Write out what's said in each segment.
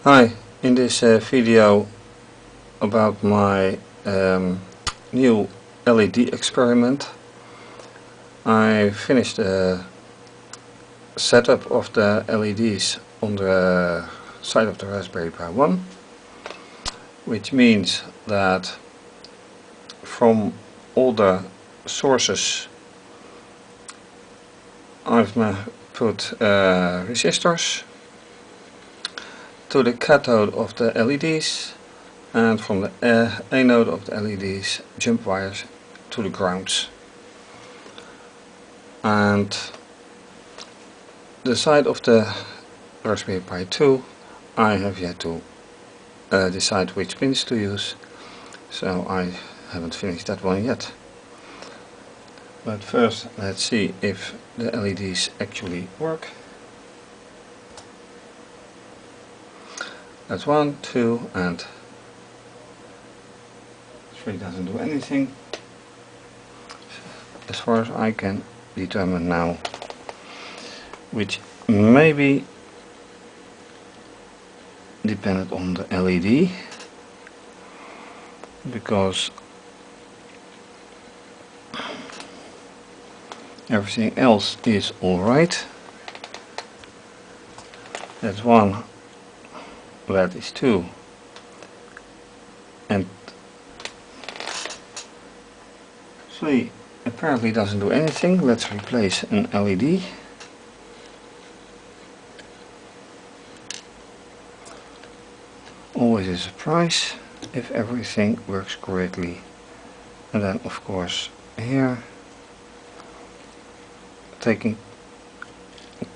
Hi, in this video about my new LED experiment, I finished the setup of the LEDs on the side of the Raspberry Pi 1, which means that from all the sources I've put resistors to the cathode of the LEDs, and from the anode of the LEDs jump wires to the grounds. And the side of the Raspberry Pi 2 I have yet to decide which pins to use, so I haven't finished that one yet. But first let's see if the LEDs actually work. That's 1, 2 and 3 doesn't do anything, as far as I can determine now, which may be dependent on the LED, because everything else is alright. That's 1, that is 2, and 3 apparently doesn't do anything. Let's replace an LED. Always a surprise if everything works correctly. And then of course here, taking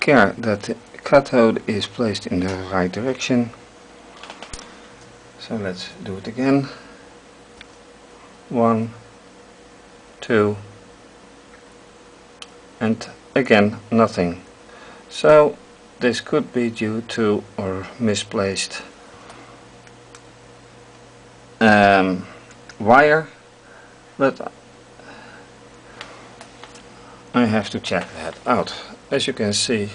care that the cathode is placed in the right direction. So let's do it again. 1, 2, and again nothing. So this could be due to or misplaced wire, but I have to check that out. As you can see,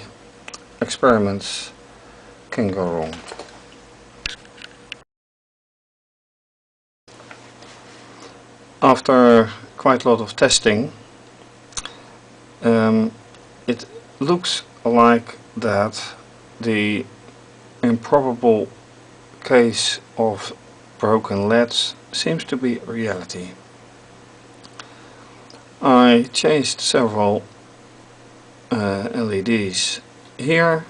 experiments can go wrong. After quite a lot of testing, it looks like that the improbable case of broken LEDs seems to be reality. I changed several LEDs here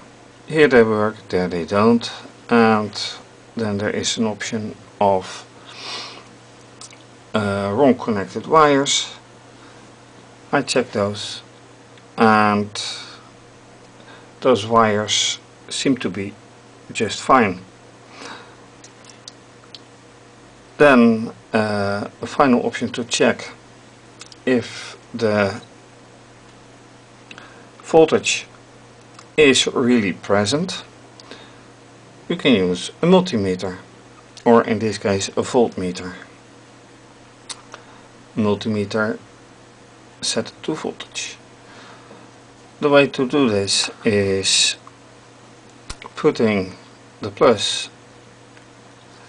they work, there they don't, and then there is an option of wrong connected wires. I checked those, and those wires seem to be just fine. Then a final option to check if the voltage is really present. You can use a multimeter, or in this case a voltmeter. Multimeter set to voltage. The way to do this is putting the plus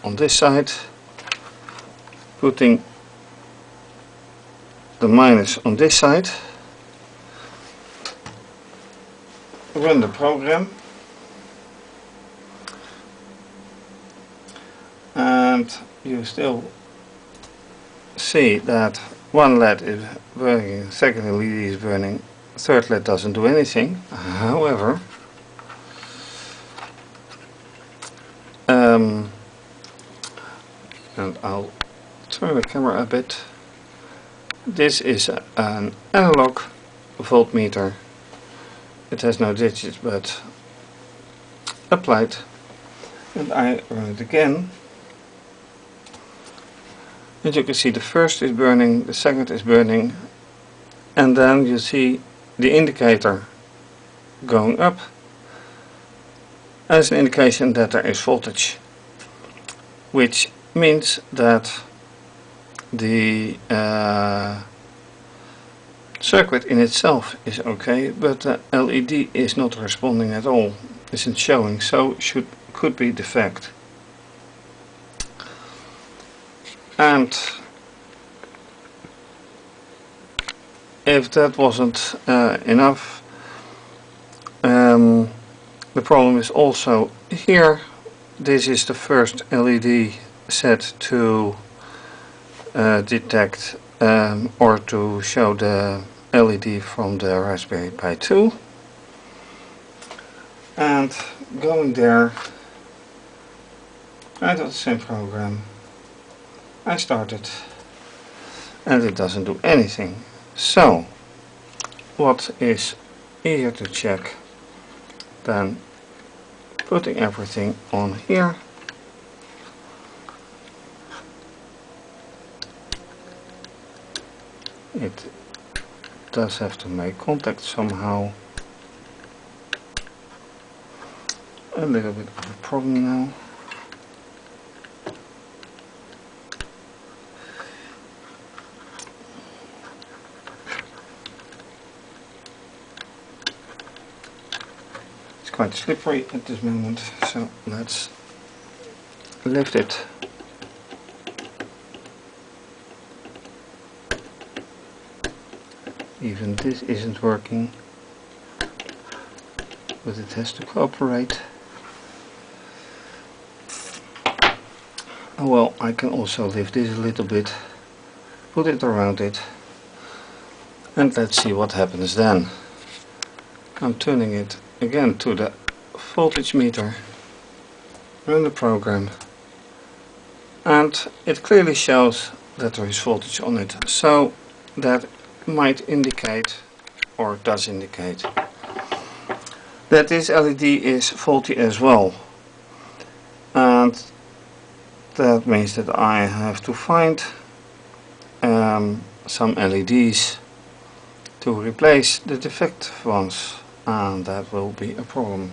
on this side, putting the minus on this side, run the program, and you still see that one LED is burning, second LED is burning, third LED doesn't do anything. However, and I'll turn the camera a bit. This is an analog voltmeter. It has no digits but applied, and I run it again. And you can see the first is burning, the second is burning, and then you see the indicator going up as an indication that there is voltage, which means that the circuit in itself is okay, but the LED is not responding at all, isn't showing, so should could be defect. And if that wasn't enough, the problem is also here. This is the first LED set to detect or to show the LED from the Raspberry Pi 2. And going there, I got the same program. I started and it doesn't do anything. So what is easier to check than putting everything on here. It does have to make contact somehow. A little bit of a problem now. It's quite slippery at this moment, so let's lift it. Even this isn't working, but it has to cooperate. Oh well, I can also lift this a little bit, put it around it, and let's see what happens then. I'm turning it again to the voltage meter, run the program, and it clearly shows that there is voltage on it, so that might indicate, or does indicate, that this LED is faulty as well. And that means that I have to find some LEDs to replace the defective ones, and that will be a problem.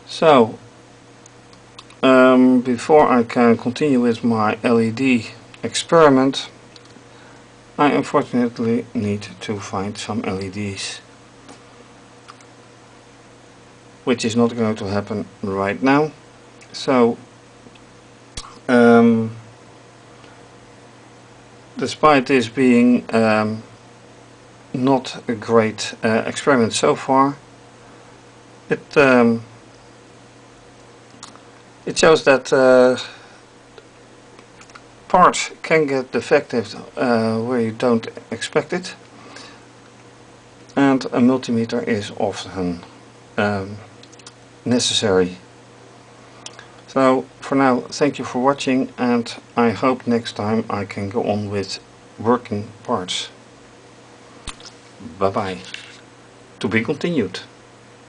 So before I can continue with my LED experiment, I unfortunately need to find some LEDs, which is not going to happen right now. So despite this being not a great experiment so far, it shows that parts can get defective where you don't expect it, and a multimeter is often necessary. So for now, thank you for watching, and I hope next time I can go on with working parts. Bye bye. To be continued.